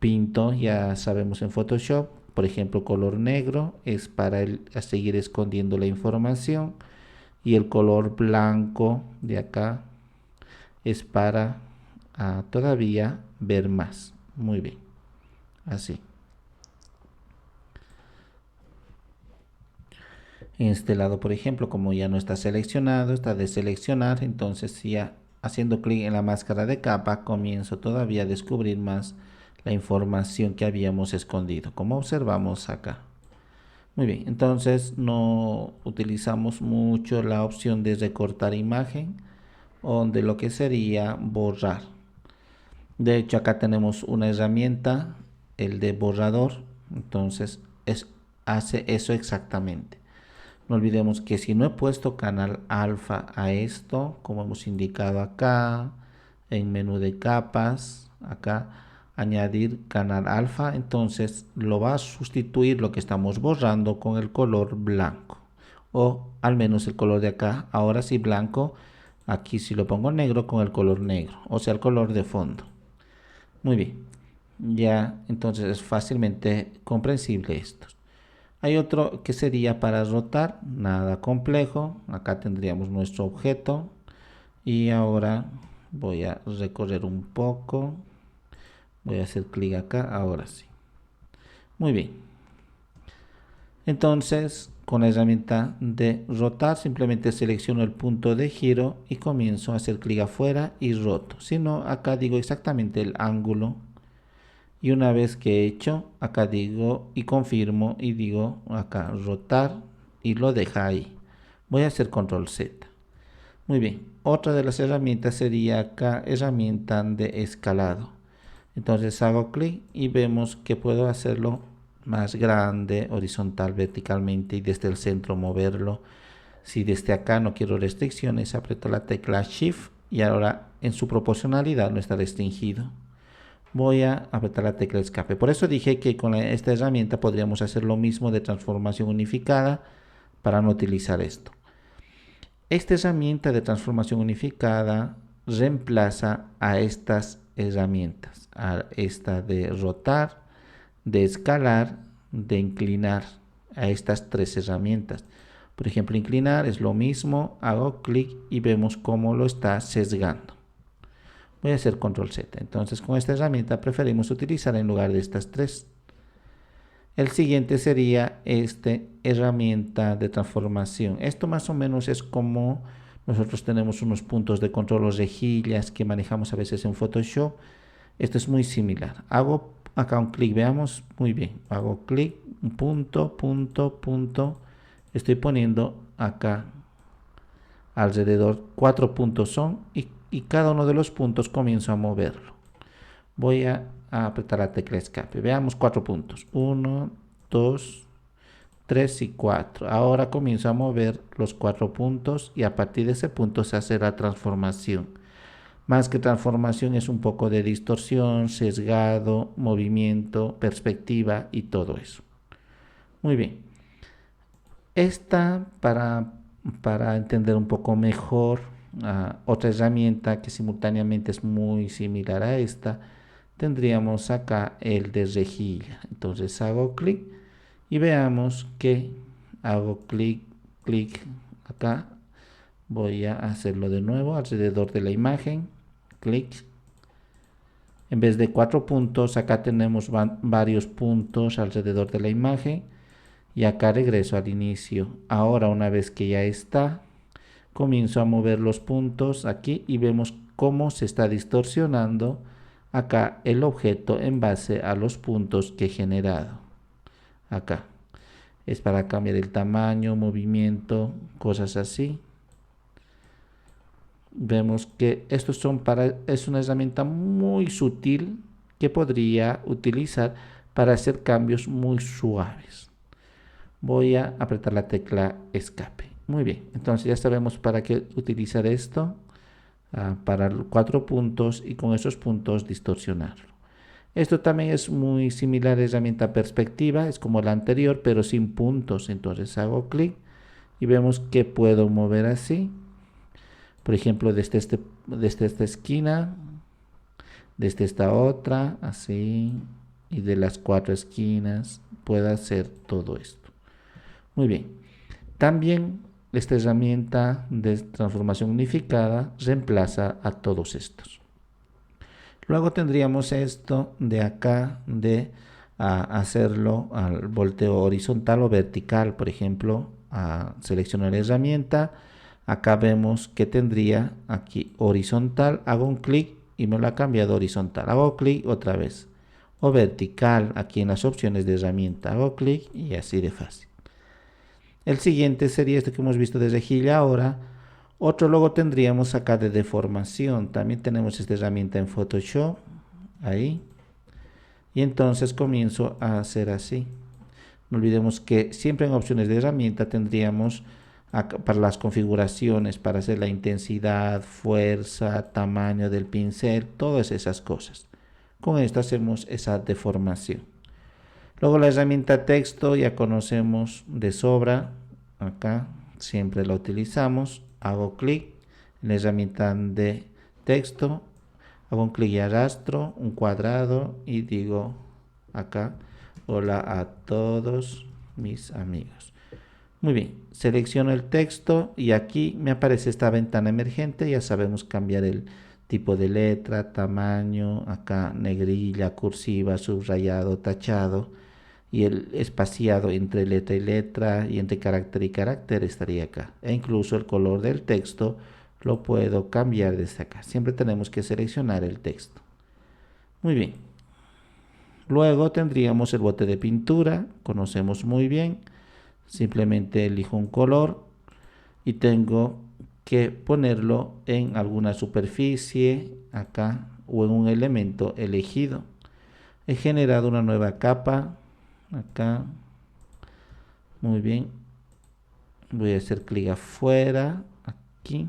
pinto, ya sabemos en Photoshop, por ejemplo color negro es para seguir escondiendo la información, y el color blanco de acá es para todavía ver más. Muy bien, así. En este lado, por ejemplo, como ya no está seleccionado, está de seleccionar, entonces ya haciendo clic en la máscara de capa comienzo todavía a descubrir más la información que habíamos escondido, como observamos acá. Muy bien, entonces no utilizamos mucho la opción de recortar imagen o de lo que sería borrar. De hecho, acá tenemos una herramienta, el de borrador, entonces hace eso exactamente. No olvidemos que si no he puesto canal alfa a esto, como hemos indicado acá, en menú de capas, acá, añadir canal alfa, entonces lo va a sustituir lo que estamos borrando con el color blanco, o al menos el color de acá, ahora sí blanco, aquí si lo pongo negro con el color negro, o sea el color de fondo. Muy bien, ya entonces es fácilmente comprensible esto. Hay otro que sería para rotar, nada complejo. Acá tendríamos nuestro objeto y ahora voy a recorrer un poco. Voy a hacer clic acá, ahora sí. Muy bien. Entonces, con la herramienta de rotar, simplemente selecciono el punto de giro y comienzo a hacer clic afuera y roto. Si no, acá digo exactamente el ángulo. Y una vez que he hecho, acá digo y confirmo y digo acá rotar y lo deja ahí. Voy a hacer control Z. Muy bien, otra de las herramientas sería acá herramienta de escalado. Entonces hago clic y vemos que puedo hacerlo más grande, horizontal, verticalmente, y desde el centro moverlo. Si desde acá no quiero restricciones, aprieto la tecla Shift y ahora en su proporcionalidad no está restringido. voy a apretar la tecla escape. Por eso dije que con esta herramienta podríamos hacer lo mismo de transformación unificada para no utilizar esto. Esta herramienta de transformación unificada reemplaza a estas herramientas, a esta de rotar, de escalar, de inclinar, a estas tres herramientas. Por ejemplo, inclinar es lo mismo, hago clic y vemos cómo lo está sesgando. Voy a hacer control Z. Entonces con esta herramienta preferimos utilizar en lugar de estas tres. El siguiente sería esta herramienta de transformación. Esto más o menos es como nosotros tenemos unos puntos de control o rejillas que manejamos a veces en Photoshop. Esto es muy similar. Hago acá un clic, veamos muy bien. Hago clic, un punto, punto, punto. Estoy poniendo acá alrededor 4 puntos son y cada uno de los puntos comienzo a moverlo. Voy a apretar la tecla escape. Veamos 4 puntos. 1, 2, 3 y 4. Ahora comienzo a mover los 4 puntos y a partir de ese punto se hace la transformación. Más que transformación es un poco de distorsión, sesgado, movimiento, perspectiva y todo eso. Muy bien. Esta para entender un poco mejor otra herramienta que simultáneamente es muy similar a esta, tendríamos acá el de rejilla. Entonces hago clic y veamos que hago clic, clic acá. Voy a hacerlo de nuevo alrededor de la imagen, clic. En vez de 4 puntos, acá tenemos varios puntos alrededor de la imagen. Y acá regreso al inicio. Ahora una vez que ya está, comienzo a mover los puntos aquí y vemos cómo se está distorsionando acá el objeto en base a los puntos que he generado. Acá es para cambiar el tamaño, movimiento, cosas así. Vemos que estos son es una herramienta muy sutil que podría utilizar para hacer cambios muy suaves. Voy a apretar la tecla escape. Muy bien, entonces ya sabemos para qué utilizar esto, para 4 puntos y con esos puntos distorsionarlo. Esto también es muy similar a la herramienta perspectiva, es como la anterior pero sin puntos. Entonces hago clic y vemos que puedo mover así, por ejemplo desde esta esquina, desde esta otra, así, y de las 4 esquinas puedo hacer todo esto. Muy bien, también esta herramienta de transformación unificada reemplaza a todos estos. Luego tendríamos esto de acá de hacerlo al volteo horizontal o vertical. Por ejemplo, selecciono la herramienta, acá vemos que tendría aquí horizontal, hago un clic y me lo ha cambiado a horizontal, hago clic otra vez, o vertical aquí en las opciones de herramienta, hago clic y así de fácil. El siguiente sería este que hemos visto de rejilla ahora. Otro luego tendríamos acá de deformación. También tenemos esta herramienta en Photoshop. Ahí. Y entonces comienzo a hacer así. No olvidemos que siempre en opciones de herramienta tendríamos acá para las configuraciones, para hacer la intensidad, fuerza, tamaño del pincel, todas esas cosas. Con esto hacemos esa deformación. Luego la herramienta texto ya conocemos de sobra, acá siempre la utilizamos, hago clic en la herramienta de texto, hago un clic y arrastro un cuadrado y digo acá, hola a todos mis amigos. Muy bien, selecciono el texto y aquí me aparece esta ventana emergente, ya sabemos cambiar el tipo de letra, tamaño, acá negrilla, cursiva, subrayado, tachado. Y el espaciado entre letra y letra y entre carácter y carácter estaría acá. E incluso el color del texto lo puedo cambiar desde acá. Siempre tenemos que seleccionar el texto. Muy bien. Luego tendríamos el bote de pintura. Conocemos muy bien. Simplemente elijo un color y tengo que ponerlo en alguna superficie acá o en un elemento elegido. He generado una nueva capa acá. Muy bien, voy a hacer clic afuera aquí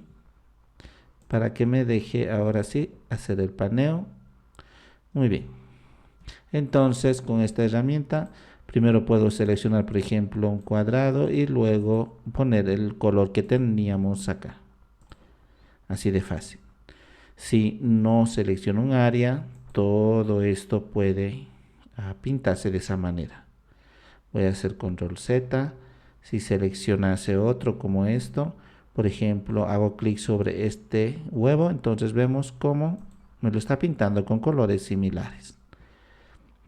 para que me deje ahora sí hacer el paneo. Muy bien. Entonces, con esta herramienta, primero puedo seleccionar, por ejemplo, un cuadrado y luego poner el color que teníamos acá. Así de fácil. Si no selecciono un área, todo esto puede pintarse de esa manera. Voy a hacer control Z. Si seleccionase otro como esto, por ejemplo, hago clic sobre este huevo, entonces vemos cómo me lo está pintando con colores similares.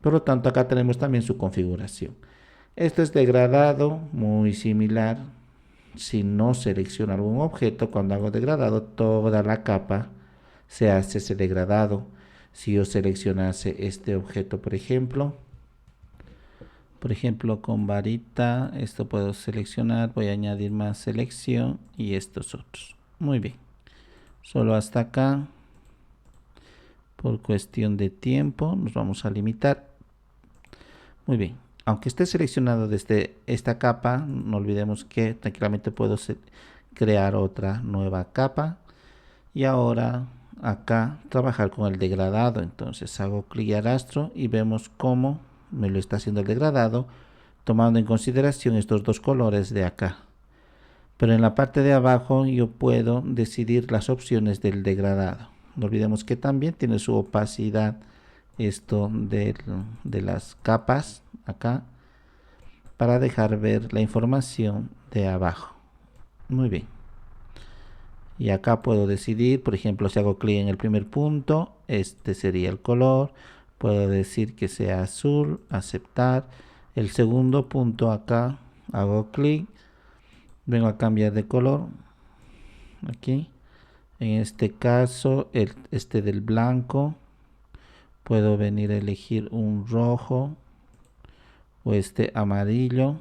Por lo tanto, acá tenemos también su configuración. Esto es degradado, muy similar. Si no selecciono algún objeto, cuando hago degradado, toda la capa se hace ese degradado. Si yo seleccionase este objeto, por ejemplo, con varita, esto puedo seleccionar, voy a añadir más selección y estos otros. Muy bien, solo hasta acá. Por cuestión de tiempo, nos vamos a limitar. Muy bien, aunque esté seleccionado desde esta capa, no olvidemos que tranquilamente puedo crear otra nueva capa. Y ahora acá trabajar con el degradado. Entonces hago clic y arrastro y vemos cómo me lo está haciendo el degradado, tomando en consideración estos dos colores de acá. Pero en la parte de abajo yo puedo decidir las opciones del degradado. No olvidemos que también tiene su opacidad esto de las capas acá para dejar ver la información de abajo. Muy bien. Y acá puedo decidir, por ejemplo, si hago clic en el primer punto, este sería el color. Puedo decir que sea azul, aceptar. El segundo punto acá, hago clic, vengo a cambiar de color. Aquí, en este caso, este del blanco, puedo venir a elegir un rojo o este amarillo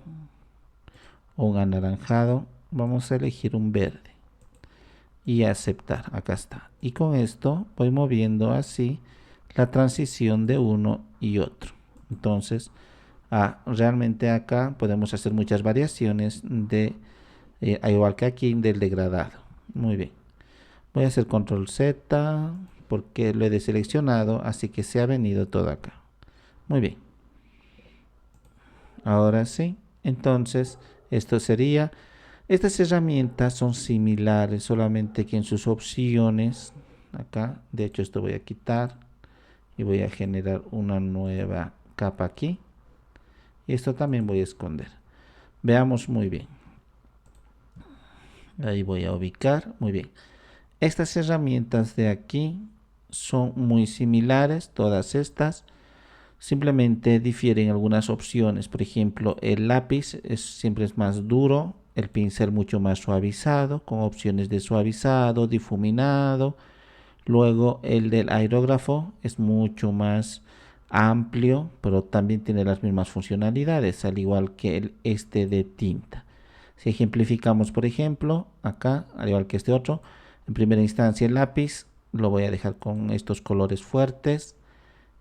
o un anaranjado. Vamos a elegir un verde y aceptar, acá está. Y con esto voy moviendo así la transición de uno y otro. Entonces, realmente acá podemos hacer muchas variaciones de, igual que aquí, del degradado. Muy bien. Voy a hacer control Z porque lo he deseleccionado, así que se ha venido todo acá. Muy bien. Ahora sí. Entonces, esto sería. Estas herramientas son similares, solamente que en sus opciones, acá, de hecho esto voy a quitar y voy a generar una nueva capa aquí. Y esto también voy a esconder. Veamos muy bien. Ahí voy a ubicar, muy bien. Estas herramientas de aquí son muy similares, todas estas. Simplemente difieren algunas opciones. Por ejemplo, el lápiz siempre es más duro, el pincel mucho más suavizado, con opciones de suavizado, difuminado. Luego el del aerógrafo es mucho más amplio, pero también tiene las mismas funcionalidades, al igual que este de tinta. Si ejemplificamos, por ejemplo, acá, al igual que este otro, en primera instancia el lápiz lo voy a dejar con estos colores fuertes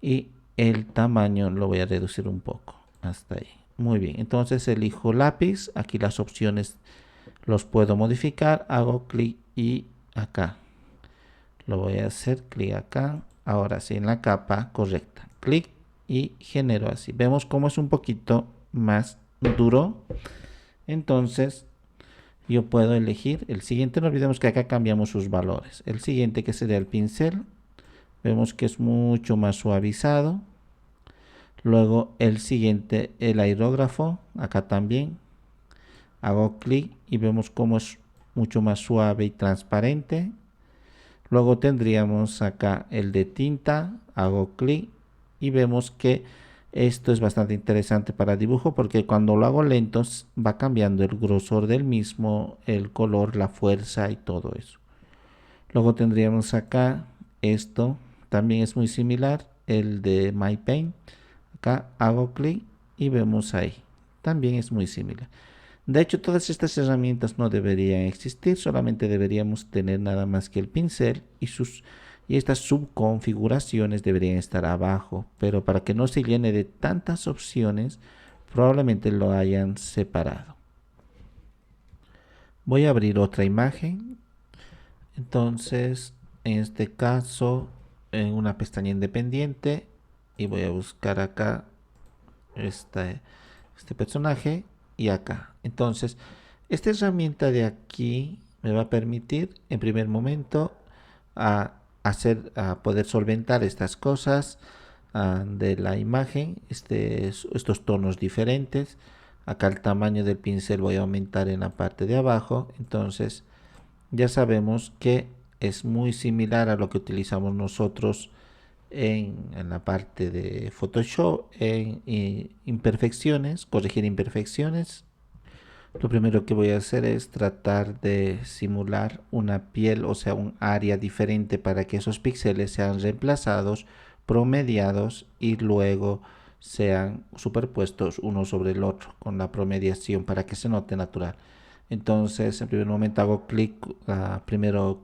y el tamaño lo voy a reducir un poco, hasta ahí. Muy bien, entonces elijo lápiz, aquí las opciones los puedo modificar, hago clic y acá lo voy a hacer, clic acá, ahora sí en la capa correcta, clic y genero así. Vemos cómo es un poquito más duro. Entonces yo puedo elegir el siguiente. No olvidemos que acá cambiamos sus valores. El siguiente, que sería el pincel, vemos que es mucho más suavizado. Luego el siguiente, el aerógrafo, acá también hago clic y vemos cómo es mucho más suave y transparente. Luego tendríamos acá el de tinta, hago clic y vemos que esto es bastante interesante para dibujo, porque cuando lo hago lento va cambiando el grosor del mismo, el color, la fuerza y todo eso. Luego tendríamos acá esto, también es muy similar, el de My Paint. Acá hago clic y vemos ahí, también es muy similar. De hecho, todas estas herramientas no deberían existir, solamente deberíamos tener nada más que el pincel y estas subconfiguraciones deberían estar abajo, pero para que no se llene de tantas opciones, probablemente lo hayan separado. Voy a abrir otra imagen. Entonces, en este caso, en una pestaña independiente, y voy a buscar acá este personaje y acá. Entonces, esta herramienta de aquí me va a permitir en primer momento a poder solventar estas cosas de la imagen, estos tonos diferentes. Acá el tamaño del pincel voy a aumentar en la parte de abajo. Entonces ya sabemos que es muy similar a lo que utilizamos nosotros en la parte de Photoshop, en imperfecciones, corregir imperfecciones. Lo primero que voy a hacer es tratar de simular una piel, o sea, un área diferente para que esos píxeles sean reemplazados, promediados y luego sean superpuestos uno sobre el otro con la promediación para que se note natural. Entonces, en primer momento hago clic, primero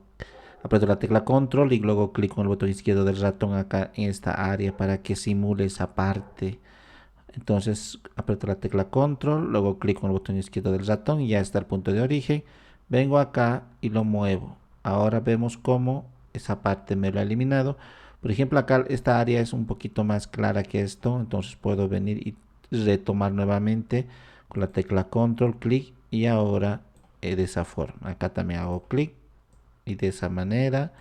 aprieto la tecla control y luego clic con el botón izquierdo del ratón acá en esta área para que simule esa parte. Entonces aprieto la tecla control, luego clic con el botón izquierdo del ratón y ya está el punto de origen. Vengo acá y lo muevo. Ahora vemos cómo esa parte me lo ha eliminado. Por ejemplo, acá esta área es un poquito más clara que esto, entonces puedo venir y retomar nuevamente con la tecla control, clic y ahora de esa forma. Acá también hago clic y de esa manera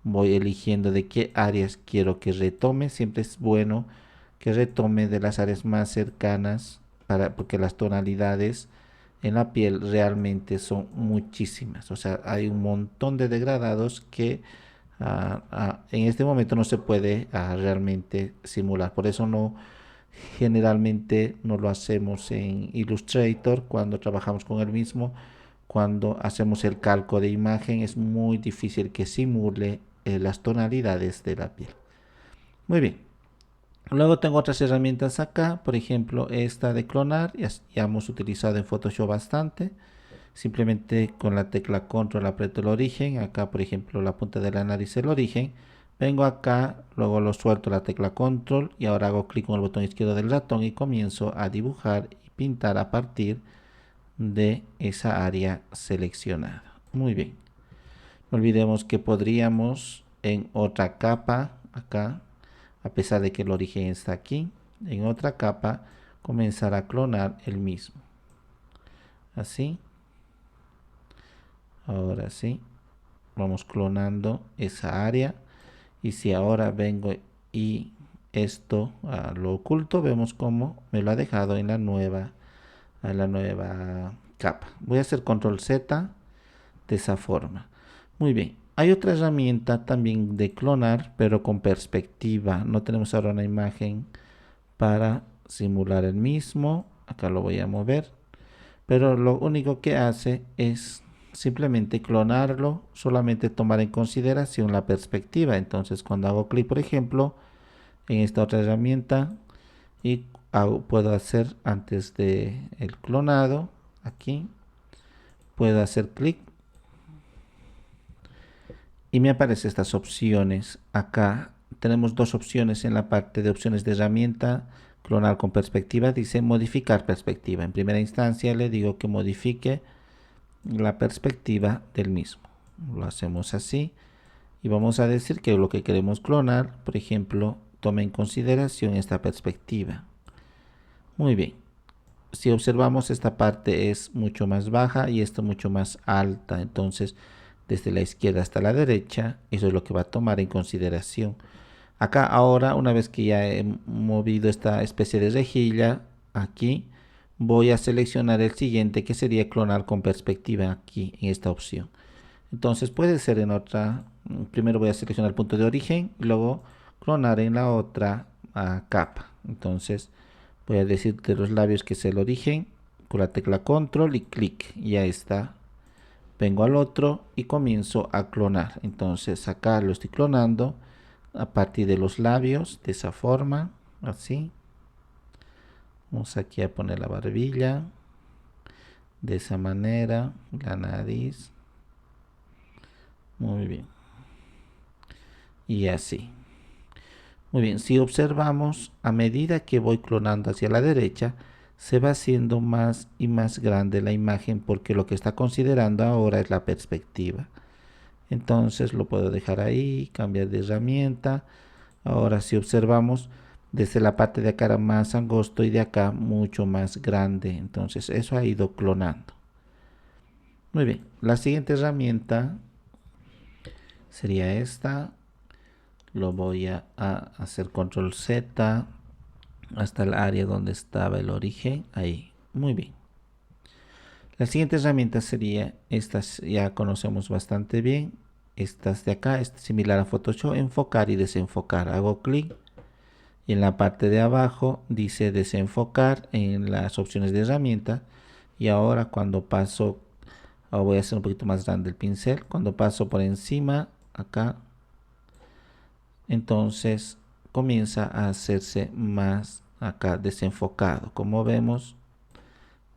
voy eligiendo de qué áreas quiero que retome. Siempre es bueno que retome de las áreas más cercanas porque las tonalidades en la piel realmente son muchísimas, o sea, hay un montón de degradados que en este momento no se puede realmente simular. Por eso generalmente no lo hacemos en Illustrator cuando trabajamos con el mismo. Cuando hacemos el calco de imagen es muy difícil que simule las tonalidades de la piel. Muy bien. Luego tengo otras herramientas acá, por ejemplo esta de clonar, ya hemos utilizado en Photoshop bastante. Simplemente con la tecla control aprieto el origen, acá por ejemplo la punta de la nariz el origen. Vengo acá, luego lo suelto la tecla control y ahora hago clic con el botón izquierdo del ratón y comienzo a dibujar y pintar a partir de esa área seleccionada. Muy bien. No olvidemos que podríamos en otra capa, acá, a pesar de que el origen está aquí, en otra capa comenzar a clonar el mismo. Así. Ahora sí. Vamos clonando esa área. Y si ahora vengo y esto lo oculto, vemos cómo me lo ha dejado en la nueva capa. Voy a hacer control Z de esa forma. Muy bien. Hay otra herramienta también de clonar, pero con perspectiva. No tenemos ahora una imagen para simular el mismo. Acá lo voy a mover. Pero lo único que hace es simplemente clonarlo, solamente tomar en consideración la perspectiva. Entonces cuando hago clic, por ejemplo, en esta otra herramienta y puedo hacer antes de el clonado, aquí puedo hacer clic y me aparecen estas opciones. Acá tenemos dos opciones en la parte de opciones de herramienta. Clonar con perspectiva, dice modificar perspectiva. En primera instancia le digo que modifique la perspectiva del mismo. Lo hacemos así y vamos a decir que lo que queremos clonar, por ejemplo, tome en consideración esta perspectiva. Muy bien. Si observamos, esta parte es mucho más baja y esta mucho más alta. Entonces, desde la izquierda hasta la derecha, eso es lo que va a tomar en consideración. Acá ahora, una vez que ya he movido esta especie de rejilla, aquí voy a seleccionar el siguiente, que sería clonar con perspectiva aquí en esta opción. Entonces puede ser en otra, primero voy a seleccionar el punto de origen, luego clonar en la otra capa. Entonces voy a decir de los labios que es el origen, con la tecla control y clic, ya está. Vengo al otro y comienzo a clonar. Entonces acá lo estoy clonando a partir de los labios, de esa forma, así. Vamos aquí a poner la barbilla, de esa manera, la nariz. Muy bien. Y así. Muy bien, si observamos, a medida que voy clonando hacia la derecha, se va haciendo más y más grande la imagen porque lo que está considerando ahora es la perspectiva. Entonces lo puedo dejar ahí, cambiar de herramienta. Ahora si observamos, Desde la parte de acá era más angosto y de acá mucho más grande. Entonces eso ha ido clonando. Muy bien, la siguiente herramienta sería esta. Lo voy a hacer control Z hasta el área donde estaba el origen. Ahí, muy bien. La siguiente herramienta sería, estas ya conocemos bastante bien. Estas de acá, es similar a Photoshop, enfocar y desenfocar. Hago clic y en la parte de abajo dice desenfocar en las opciones de herramienta. Y ahora cuando paso, voy a hacer un poquito más grande el pincel. Cuando paso por encima, acá, entonces comienza a hacerse más acá desenfocado. Como vemos,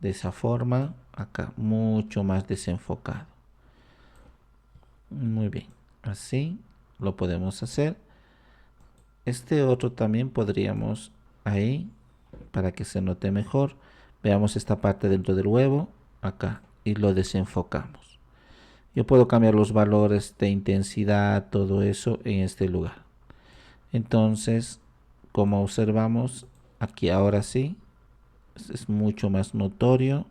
de esa forma, acá mucho más desenfocado. Muy bien, así lo podemos hacer. Este otro también podríamos ahí, para que se note mejor. Veamos esta parte dentro del huevo, acá, y lo desenfocamos. Yo puedo cambiar los valores de intensidad, todo eso en este lugar. Entonces, como observamos, aquí ahora sí, es mucho más notorio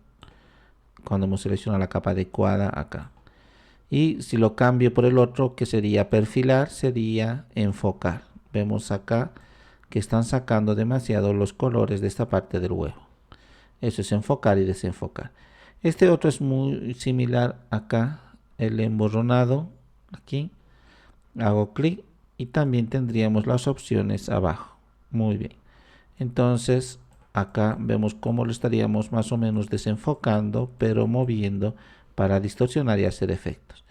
cuando hemos seleccionado la capa adecuada acá. Y si lo cambio por el otro, que sería perfilar, sería enfocar. Vemos acá que están sacando demasiado los colores de esta parte del huevo. Eso es enfocar y desenfocar. Este otro es muy similar acá, el emborronado. Aquí hago clic y también tendríamos las opciones abajo. Muy bien. Entonces acá vemos cómo lo estaríamos más o menos desenfocando, pero moviendo para distorsionar y hacer efectos.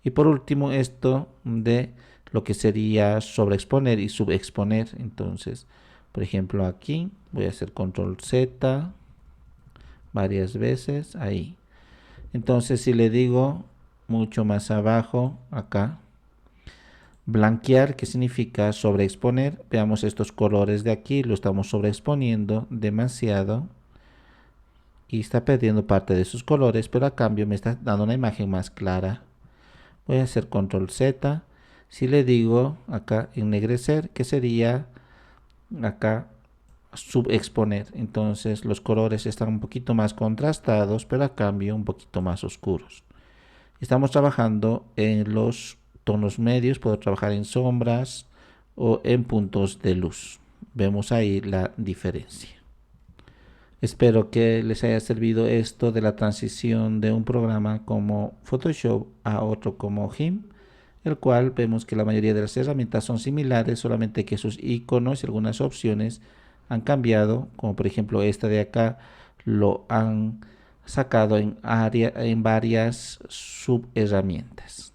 Y por último, esto de lo que sería sobreexponer y subexponer. Entonces, por ejemplo, aquí voy a hacer control Z varias veces, ahí. Entonces, si le digo mucho más abajo, acá, blanquear, que significa sobreexponer, veamos estos colores de aquí, lo estamos sobreexponiendo demasiado y está perdiendo parte de sus colores, pero a cambio me está dando una imagen más clara. Voy a hacer control Z. Si le digo acá ennegrecer, que sería acá subexponer, entonces los colores están un poquito más contrastados, pero a cambio un poquito más oscuros. Estamos trabajando en los tonos medios, puedo trabajar en sombras o en puntos de luz. Vemos ahí la diferencia. Espero que les haya servido esto de la transición de un programa como Photoshop a otro como GIMP, el cual vemos que la mayoría de las herramientas son similares, solamente que sus iconos y algunas opciones han cambiado, como por ejemplo esta de acá lo han sacado en varias subherramientas.